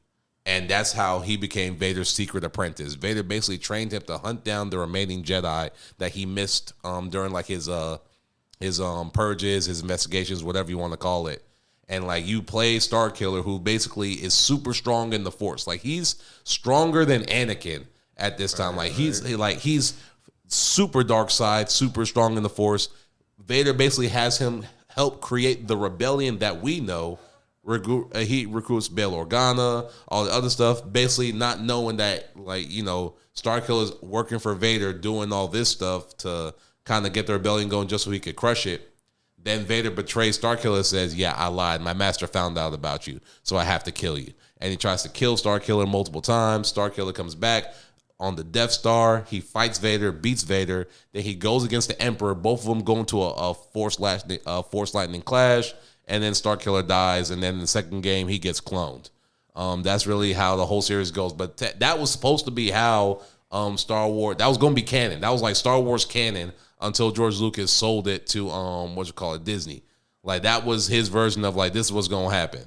And that's how he became Vader's secret apprentice. Vader basically trained him to hunt down the remaining Jedi that he missed during like his purges, his investigations, whatever you want to call it. And like you play Starkiller, who basically is super strong in the Force. Like he's stronger than Anakin at this time. Like he's super dark side, super strong in the Force. Vader basically has him help create the rebellion that we know. He recruits Bail Organa, all the other stuff, basically not knowing that, like, you know, Starkiller's working for Vader, doing all this stuff to kind of get the rebellion going just so he could crush it. Then Vader betrays Starkiller, says, yeah, I lied. My master found out about you, so I have to kill you. And he tries to kill Starkiller multiple times. Starkiller comes back on the Death Star. He fights Vader, beats Vader. Then he goes against the Emperor. Both of them go into a Force lightning clash. And then Starkiller dies, and then in the second game, he gets cloned. That's really how the whole series goes. But that was supposed to be how Star Wars, that was going to be canon. That was like Star Wars canon until George Lucas sold it to, Disney. Like, that was his version of, like, this is what's going to happen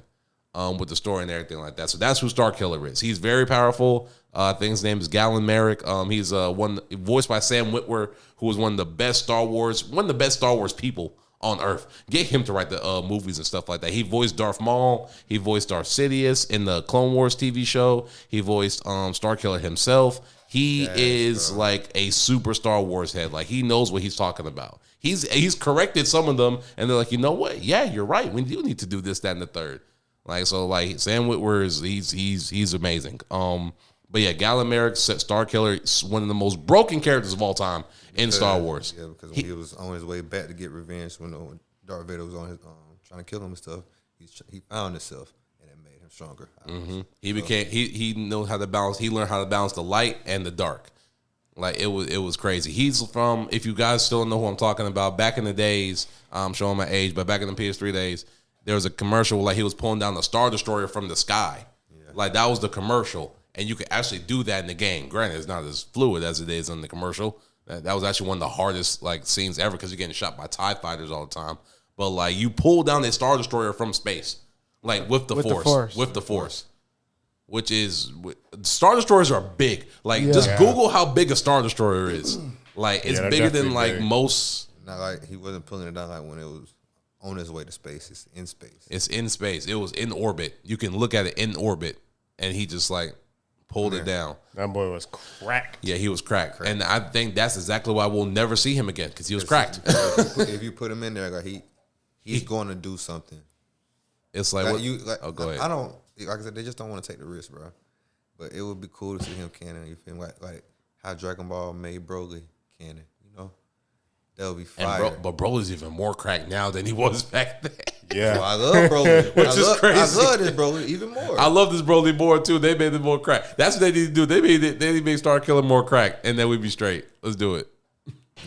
with the story and everything like that. So that's who Starkiller is. He's very powerful. I think his name is Galen Merrick. He's voiced by Sam Witwer, who was one of the best Star Wars people on Earth. Get him to write the movies and stuff like that. He voiced Darth Maul. He voiced Darth Sidious in the Clone Wars TV show. He voiced Starkiller himself. He is like a super Star Wars head. Like, he knows what he's talking about. He's corrected some of them, and they're like, you know what? Yeah, you're right. We do need to do this, that, and the third. Like, so like Sam Witwer he's amazing. But yeah, Galen Merrick, Starkiller, is one of the most broken characters of all time in Star Wars. Yeah, because when he was on his way back to get revenge, when Darth Vader was on his trying to kill him and stuff, he found himself, and it made him stronger. Mm-hmm. He knew how to balance. He learned how to balance the light and the dark. Like, it was crazy. He's from, if you guys still know who I'm talking about, back in the days, I'm showing my age, but back in the PS3 days, there was a commercial where, like, he was pulling down the Star Destroyer from the sky. Yeah. Like, that was the commercial. And you could actually do that in the game. Granted, it's not as fluid as it is in the commercial. That was actually one of the hardest like scenes ever because you're getting shot by TIE fighters all the time. But like you pull down a Star Destroyer from space, like with the Force, which is Star Destroyers are big. Like just Google how big a Star Destroyer is. Like it's bigger than like big. Most. Not like he wasn't pulling it down like when it was on his way to space. It's in space. It's in space. It was in orbit. You can look at it in orbit, and he just like pulled it down. That boy was cracked. Yeah, he was cracked. And I think that's exactly why we'll never see him again, because he was cracked. If you put him in there, like he's going to do something. It's like what? Go ahead. I don't, like I said, they just don't want to take the risk, bro. But it would be cool to see him canon. You feel me? Like how Dragon Ball made Broly canon. You know, that would be fire. But Broly's even more cracked now than he was back then. Yeah, so I love Broly. Which is crazy. I love this Broly even more. I love this Broly more too. They made it more crack. That's what they need to do. They need to make Starkiller more crack, and then we'd be straight. Let's do it.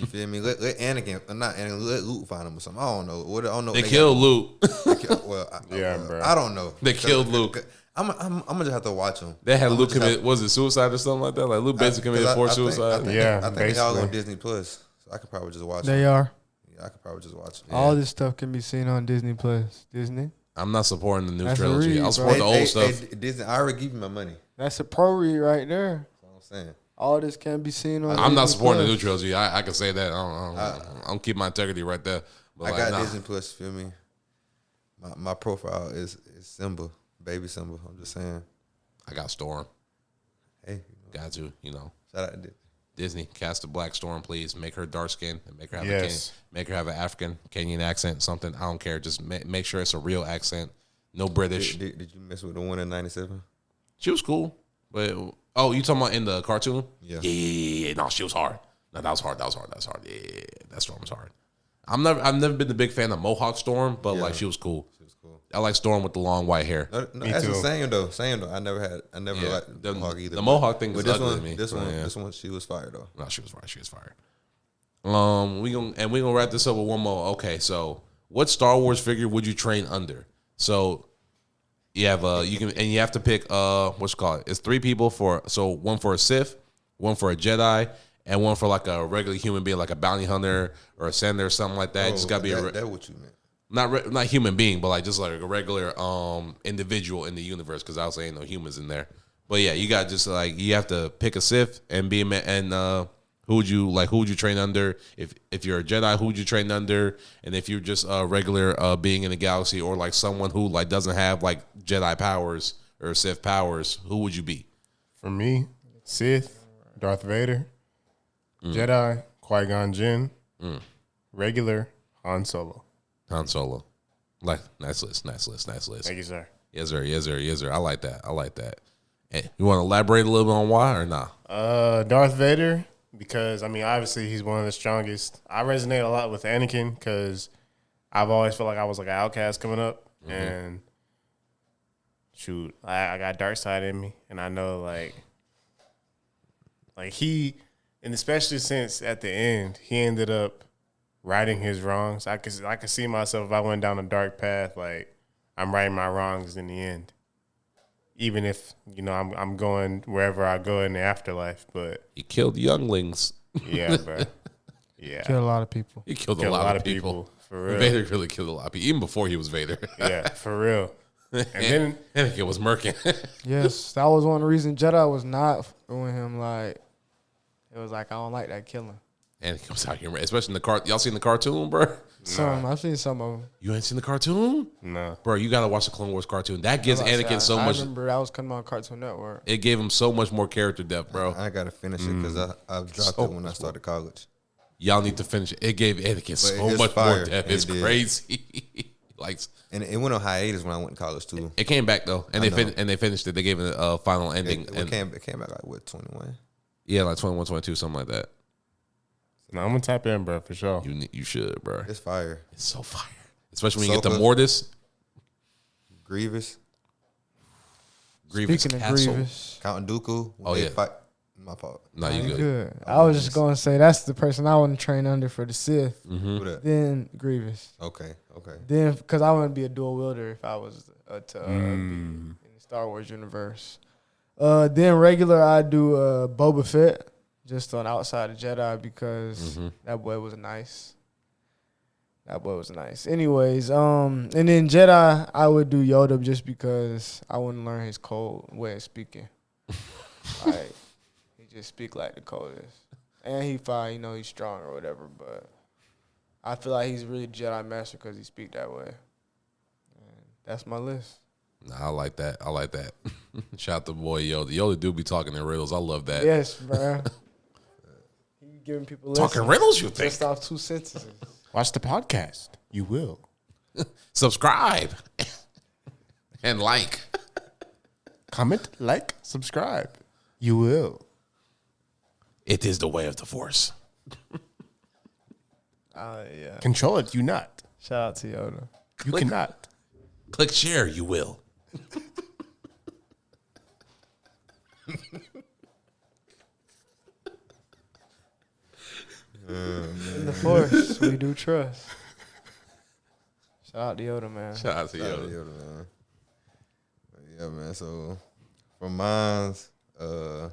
You feel me? Let Anakin, not Anakin, let Luke find him or something. I don't know. I don't know. They killed Luke. Bro. I don't know. They killed Luke. I'm gonna just have to watch him. They had Luke commit. Was it suicide or something like that? Like Luke basically committed forced suicide. I think they all on Disney Plus, so I could probably just watch. They are. Yeah, I could probably just watch it. All this stuff can be seen on Disney Plus. Disney. I'm not supporting the new trilogy. I'll support the old stuff. Disney, I already give you my money. That's a pro read right there. That's what I'm saying. All this can be seen on. I'm not supporting the new trilogy. I can say that. I'm keep my integrity right there. But I got Disney Plus. Feel me? My profile is Simba, baby Simba. I'm just saying. I got Storm. Hey, got to shout out to Disney. Cast a black Storm, please. Make her dark skin and make her have an African Kenyan accent. Something I don't care. Just make sure it's a real accent. No British. Did you mess with the one in '97? She was cool, but you talking about in the cartoon? Yeah. No, she was hard. No, that was hard. Yeah, that Storm was hard. I've never been the big fan of Mohawk Storm, but like she was cool. I like Storm with the long white hair. No, that's the same though. I never liked the Mohawk either. The Mohawk thing is ugly to me. This one, she was fired though. No, she was fired. We gonna wrap this up with one more. Okay, so what Star Wars figure would you train under? So You have you have to pick what's it called? It's 3 people one for a Sith, one for a Jedi, and one for like a regular human being, like a bounty hunter or a senator or something like that. Just gotta be that what you meant. Not human being, but like just like a regular individual in the universe. Because I was saying no humans in there. But yeah, you got just like you have to pick a Sith and be a man. And who would you train under? If you're a Jedi, who would you train under? And if you're just a regular being in the galaxy, or like someone who like doesn't have like Jedi powers or Sith powers, who would you be? For me, Sith, Darth Vader, Jedi, Qui-Gon Jinn, regular Han Solo. Han Solo. Like nice list. Thank you, sir. Yes, sir. I like that. Hey, you want to elaborate a little bit on why or not? Darth Vader, because I mean, obviously he's one of the strongest. I resonate a lot with Anakin because I've always felt like I was like an outcast coming up, and shoot, I got dark side in me, and I know like he, and especially since at the end he ended up righting his wrongs. I could see myself if I went down a dark path, like I'm righting my wrongs in the end. Even if, I'm going wherever I go in the afterlife, but He killed younglings. yeah, bro. Yeah. Kill a lot of people. He killed a Killed lot of people. for real. Vader really killed a lot of people, even before he was Vader. Yeah, for real. And then Anakin was murking. Yes, that was one of the reasons Jedi was not doing him. Like, it was like, I don't like that killing. Anakin comes out here, especially in the y'all seen the cartoon, bro? I've seen some of them. You ain't seen the cartoon? no. Bro, you gotta watch the Clone Wars cartoon. That gives Anakin so I much. remember that was coming on Cartoon Network. It gave him so much more character depth, bro. I gotta finish it because I dropped So it when I started college. Y'all need to finish it. It gave Anakin so it's much more fire. depth. It It's did. crazy. Like, And it went on hiatus when I went to college too. it came back though, and I they finished it. They gave it a final ending. It came back like what 21. Yeah, like 21, 22, something like that. No, I'm gonna tap in, bro, for sure. You should, bro. It's fire. It's so fire, especially when you get to Ahsoka. Mortis, Grievous, Grievous Speaking of Castle. Grievous, Count Dooku. Oh, yeah. Fight. My fault. No, you good. good. I was just going to say that's the person I want to train under for the Sith. Who that? Then Grievous. Okay. Then, because I want to be a dual wielder if I was to be in the Star Wars universe. Then regular, I do Boba Fett, just on outside of Jedi because that boy was nice. Anyways, and then Jedi, I would do Yoda just because I want to learn his cold way of speaking. Like, he just speak like the coldest. And he fine, he's strong or whatever, but I feel like he's really Jedi master because he speak that way. And that's my list. Nah, I like that. Shout out to boy Yoda. Yoda do be talking in riddles. I love that. Yes, bro. He giving people Talking lessons riddles, you think? just off 2 sentences. Watch the podcast. You will. Subscribe and like. Comment, like, subscribe. You will. It is the way of the Force. Yeah. Control it, you not. Shout out to Yoda. You cannot. Click share, you will. In the Force, we do trust. Shout out to Yoda, man. Shout out to Shout out to Yoda. Yoda, man. Yeah, man. So for mine's, I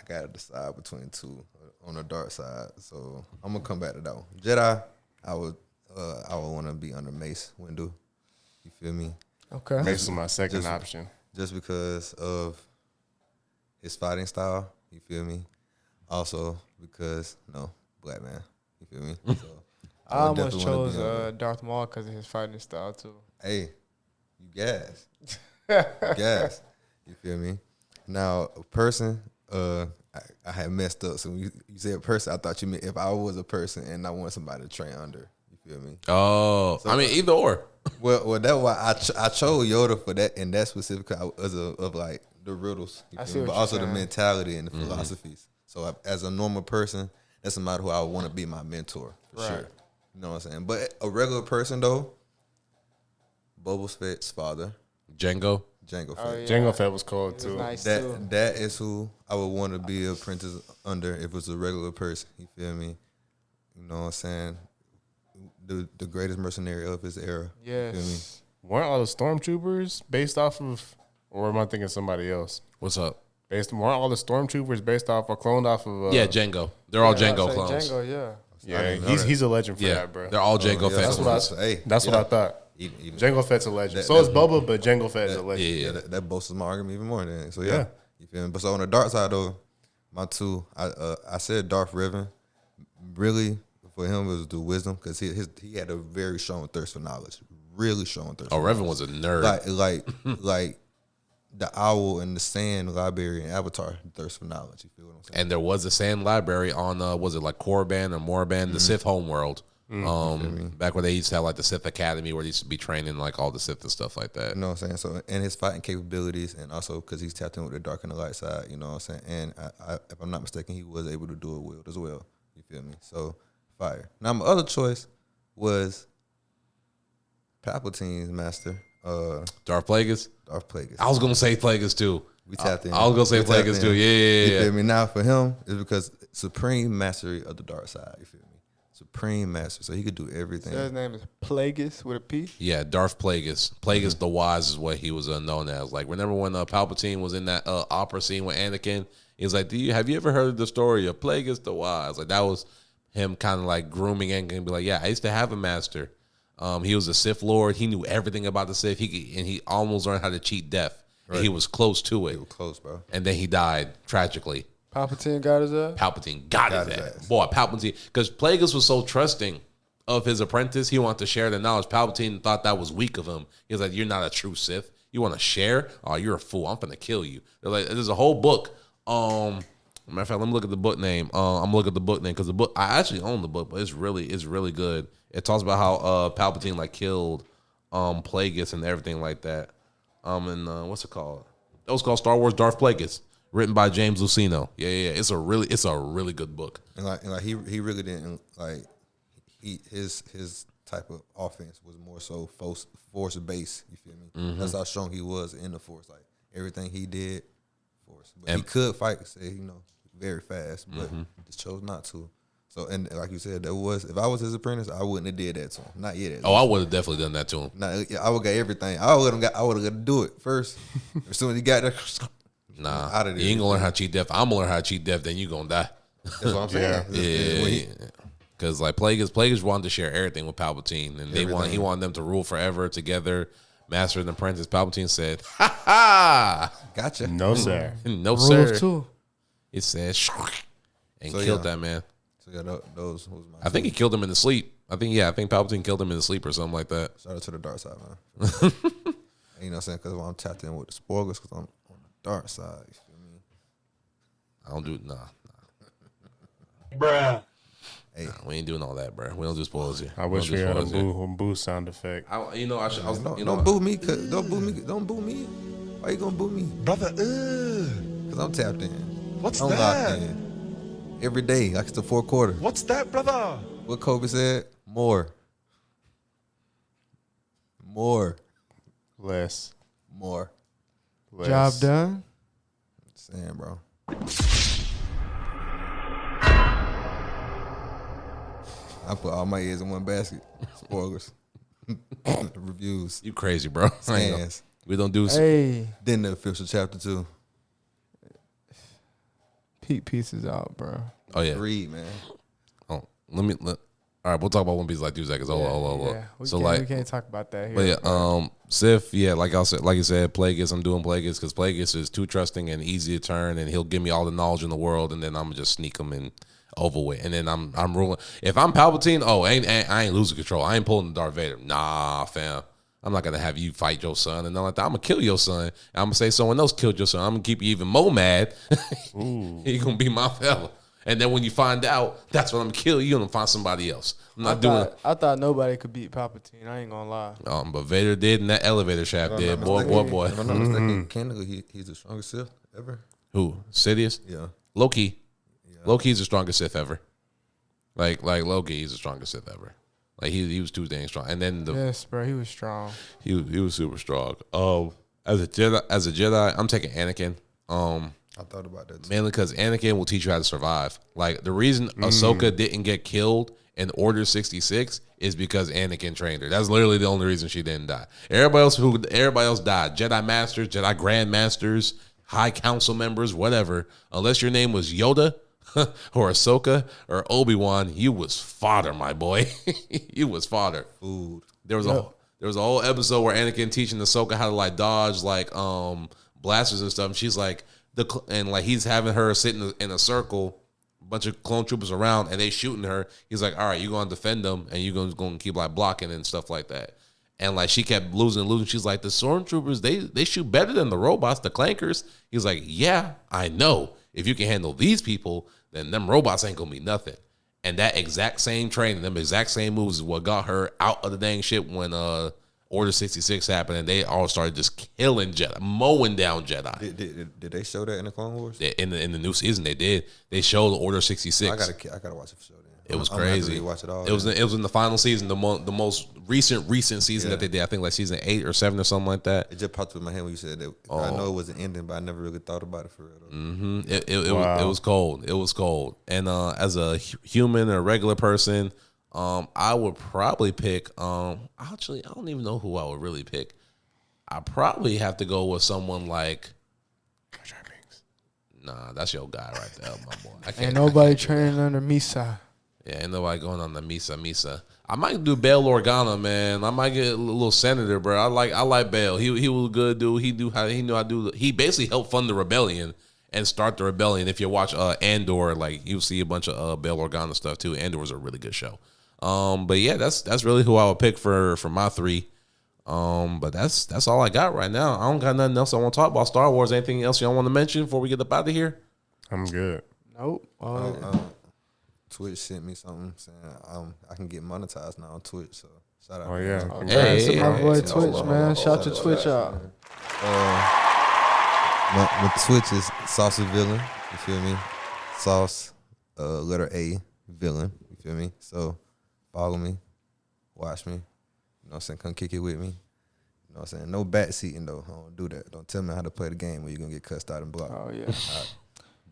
gotta decide between 2 on the dark side. So I'm gonna come back to that one. Jedi, I would want to be under Mace Windu. You feel me? Okay. This is my second Just- option. Just because of his fighting style. You feel me? Also because black man. You feel me? So I would almost definitely wanna chose be under- Darth Maul because of his fighting style, too. Hey, you gas. Gas. You feel me? Now, a person, I had messed up. So when you said person, I thought you meant if I was a person and I want somebody to train under. You feel me? Oh, I mean, either or. Well, that's why I chose Yoda for that and that specific of like the riddles. You I feel see me? what But you're also the saying. mentality and the philosophies. So as a normal person, that's somebody who I would want to be my mentor for Right. sure. You know what I'm saying? But a regular person though, Boba Fett's father, Django. Jango Fett. Oh, yeah. Jango Fett was cold, He was too. nice, too. That is who I would want to be an apprentice under if it was a regular person. You feel me? You know what I'm saying? The greatest mercenary of his era. You feel me? Yes. weren't all the stormtroopers based off of, or am I thinking somebody else? What's up? Weren't all the stormtroopers based off or cloned off of? Yeah, Jango. They're all Django clones. Django, yeah. Yeah, he's a legend for that, bro. They're all Jango Fett That's clones. what I thought. Even Jango Fett's a legend. So is Boba, but Jango Fett is a legend. Yeah. that bolsters my argument even more. Then, so yeah, you feel me? But so on the dark side though, my two, I said Darth Revan. Really, for him, it was the wisdom because he had a very strong thirst for knowledge. Really strong thirst. Oh, Revan was a nerd. Like the owl and the sand library and Avatar thirst for knowledge. You feel what I'm saying? And there was a sand library on was it like Korriban or Morban, the Sith homeworld. Back when they used to have like the Sith Academy where they used to be training like all the Sith and stuff like that. You know what I'm saying? So, and his fighting capabilities, and also because he's tapped in with the dark and the light side. You know what I'm saying? And I, if I'm not mistaken, he was able to do a wield as well. You feel me? So fire. Now my other choice was Palpatine's master, Darth Plagueis. Darth Plagueis. I was gonna say Plagueis too. We tapped in. I was gonna say We tapped Plagueis in. too. You Yeah. feel me? Now for him, it's because supreme mastery of the dark side. You feel me? Supreme master, so he could do everything. So his name is Plagueis with a P. Yeah, Darth Plagueis. Plagueis the Wise is what he was known as. Like, remember when Palpatine was in that opera scene with Anakin? He was like, have you ever heard of the story of Plagueis the Wise? Like, that was him kind of like grooming Anakin and be like, yeah, I used to have a master. He was a Sith Lord. He knew everything about the Sith. He almost learned how to cheat death. Right. He was close to it. He was close, bro. And then he died tragically. Palpatine got his ass? Palpatine got his ass. Boy, Palpatine. Because Plagueis was so trusting of his apprentice, he wanted to share the knowledge. Palpatine thought that was weak of him. He was like, you're not a true Sith. You want to share? Oh, you're a fool. I'm finna kill you. They're like, there's a whole book. Matter of fact, let me look at the book name. I'm looking at the book name because the book, I actually own the book, but it's really good. It talks about how Palpatine like killed Plagueis and everything like that. And what's it called? It was called Star Wars Darth Plagueis, written by James Luceno. Yeah. It's a really good book. And like he really didn't like his type of offense was more so force based. You feel me? Mm-hmm. That's how strong he was in the force. Like everything he did, force. But he could fight, say very fast, but just chose not to. So and like you said, if I was his apprentice, I wouldn't have did that to him. Not yet. Oh, I would have definitely done that to him. I would got everything. I would have got to do it first. As soon as he got there, nah, out of there. You ain't gonna learn how to cheat death. I'm gonna learn how to cheat death. Then you gonna die. That's what I'm saying. Yeah. Because like Plagueis wanted to share everything with Palpatine, and he wanted them to rule forever together. Master and apprentice. Palpatine said, "Ha ha, gotcha." No sir. No Rule sir. of two. He said, and So, killed that man. So yeah, those was my. I think he killed him in the sleep. I think Palpatine killed him in the sleep or something like that. Shout out to the dark side, man. You know what I'm saying? Because I'm tapped in with the spoilers because I'm on the dark side. You feel me? I don't do nah. Bruh. Hey, Nah, we ain't doing all that, bro. We don't do spoilers here. I wish we had a boo sound effect. don't boo me. Don't boo me. Don't boo me. Why you gonna boo me? Brother, Because I'm tapped in. what's I'm that? locked in. Every day, like it's the fourth quarter. What's that, brother? What Kobe said? More. Less. Job done. Saying, bro. I put all my eggs in one basket. Spoilers. Reviews. You crazy, bro. Stands. We don't do. Hey, Then the official chapter 2. peep pieces out, bro. Oh yeah. Read, man. Oh, all right, we'll talk about One Piece like 2 seconds. Hold. Yeah, we can't talk about that here. But yeah, Sith, yeah, like you said, Plagueis. I'm doing Plagueis because Plagueis is too trusting and easy to turn, and he'll give me all the knowledge in the world, and then I'm gonna just sneak him and over with, and then I'm ruling. If I'm Palpatine, I ain't losing control. I ain't pulling the Darth Vader. Nah, fam. I'm not gonna have you fight your son and nothing like that. I'm gonna kill your son. I'm gonna say someone else killed your son. I'm gonna keep you even more mad. He gonna be my fella. And then when you find out, that's when I'm gonna kill you and find somebody else. I thought nobody could beat Palpatine. I ain't gonna lie. But Vader did, and that elevator shaft did. Boy. If I'm not mistaken, canonically, he's the strongest Sith ever. Who? Sidious? Yeah. Loki. Yeah. Loki's the strongest Sith ever. Like Loki, he's the strongest Sith ever. Like he was too dang strong. And then yes, bro, he was strong. He was super strong. As a Jedi, I'm taking Anakin. I thought about that too. Mainly because Anakin will teach you how to survive. Like the reason Ahsoka didn't get killed in Order 66 is because Anakin trained her. That's literally the only reason she didn't die. Everybody else died. Jedi Masters, Jedi Grand Masters, High Council members, whatever. Unless your name was Yoda or Ahsoka or Obi-Wan, you was fodder, my boy. You was fodder. Food. There was a whole episode where Anakin teaching Ahsoka how to like dodge like blasters and stuff. And she's like he's having her sitting in a circle, a bunch of clone troopers around, and they shooting her. He's like, all right, you're gonna defend them, and you're gonna keep like blocking and stuff like that. And like she kept losing. She's like, the stormtroopers, they shoot better than the robots, the clankers. He's like, yeah, I know. If you can handle these people, then them robots ain't gonna be nothing. And that exact same training, them exact same moves is what got her out of the dang ship when Order 66 happened, and they all started just killing Jedi, mowing down Jedi. Did they show that in the Clone Wars? In the new season, they did. They showed the Order 66. I gotta watch the show then. It was crazy. Watch it all. It was in the final season, the most recent season that they did. I think like season 8 or 7 or something like that. It just popped in my head when you said that. I know it was an ending, but I never really thought about it for real. Mm-hmm. It was cold. It was cold. And as a human or regular person, I would probably pick. Actually, I don't even know who I would really pick. I probably have to go with someone like. Nah, that's your guy right there, my boy. Ain't nobody training under Misa. Yeah, ain't nobody going on the Misa. I might do Bail Organa, man. I might get a little senator, bro. I like Bail. He was a good dude. He knew how to do. He basically helped fund the rebellion and start the rebellion. If you watch Andor, like you'll see a bunch of Bail Organa stuff too. Andor was a really good show. But yeah, that's really who I would pick for my 3. But that's all I got right now. I don't got nothing else I want to talk about. Star Wars. Anything else y'all want to mention before we get up out of here? I'm good. Nope. Twitch sent me something saying I can get monetized now on Twitch. So shout out. Oh yeah. Hey, my boy Twitch, man. Shout your Twitch out. My Twitch is Saucy Villain. You feel me? Sauce, letter A, Villain. You feel me? So follow me, watch me. You know what I'm saying? Come kick it with me. You know what I'm saying? No backseating though. I don't do that. Don't tell me how to play the game where you're gonna get cussed out and blocked. Oh yeah.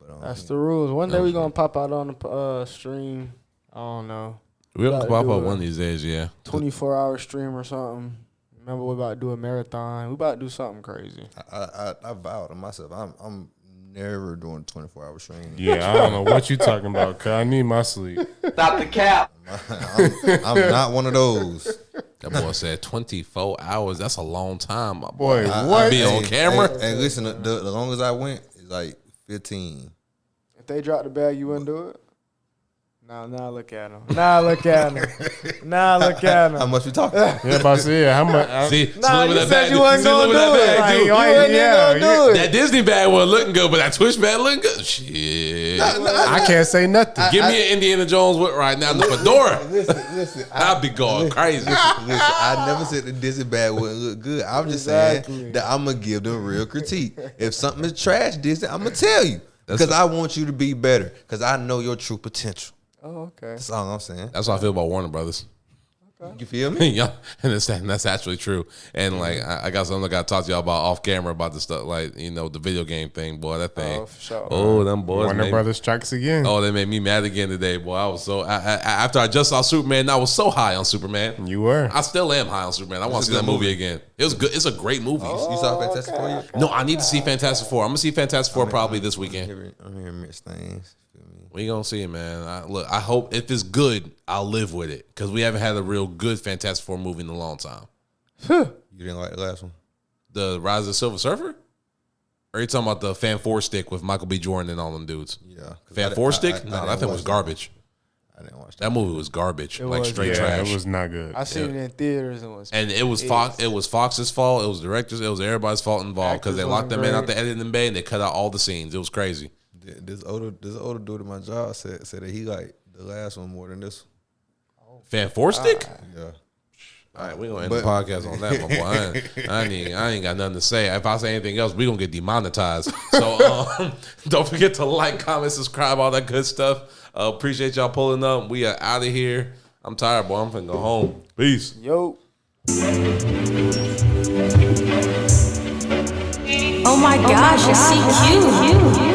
But, that's the rules. One day we gonna pop out on the stream. I don't know. We'll pop up one of these days, yeah. 24-hour stream or something. Remember, we about to do a marathon. We about to do something crazy. I vowed to myself, I'm never doing 24-hour stream. Yeah, I don't know what you talking about, cause I need my sleep. Stop the cap. I'm not one of those. That boy said 24 hours. That's a long time, my Boy, boy. what? I be on camera. Hey, listen, the longest I went is like 15. If they drop the bag, you wouldn't do it? Now look at him. Now look at him. How much we talking? Yeah, about to say how much. See, Nah, you look at said that you bag. wasn't gonna do it. Like, You wasn't gonna do it. That Disney bag wasn't looking good, but that Twitch bag looking good. Shit. I can't say nothing. Give me an Indiana Jones with right now, the fedora. Listen. I'll be going crazy. Listen, I never said the Disney bag wouldn't look good. I'm just saying that I'm gonna give them real critique. If something is trash, Disney, I'm gonna tell you because I want you to be better because I know your true potential. Oh, okay. That's all I'm saying. That's how I feel about Warner Brothers. You feel me? Yeah, and that's actually true. And like, I got something I got to talk to y'all about off camera about the stuff, like the video game thing, boy. That thing. Oh, for sure. Oh, them boys. Warner Brothers strikes again. Oh, they made me mad again today, boy. I was so after I just saw Superman, I was so high on Superman. You were. I still am high on Superman. I want to see that movie again. It was good. It's a great movie. You saw Fantastic Four yet? No, I need to see Fantastic Four. I'm gonna see Fantastic Four probably this weekend. I'm hearing mixed things. We gonna see it, man. I hope if it's good, I'll live with it because we haven't had a real good Fantastic Four movie in a long time. You didn't like the last one? The Rise of the Silver Surfer? Or are you talking about the Fan Four Stick with Michael B. Jordan and all them dudes? Yeah. Fan Four Stick? No, that thing was garbage. I didn't watch that movie was garbage, like straight yeah, trash. It was not good. I seen it in theaters and it was Fox. It was Fox's fault. It was directors. It was everybody's fault involved because they locked them in out the editing bay and they cut out all the scenes. It was crazy. This older dude at my job said that he liked the last one more than this one. Fan Four Stick? Yeah. All right, we're gonna end the podcast on that, my boy. I ain't got nothing to say. If I say anything else, we're gonna get demonetized. So don't forget to like, comment, subscribe, all that good stuff. Appreciate y'all pulling up. We are out of here. I'm tired, boy. I'm finna go home. Peace. Yo. Oh my gosh, I see you.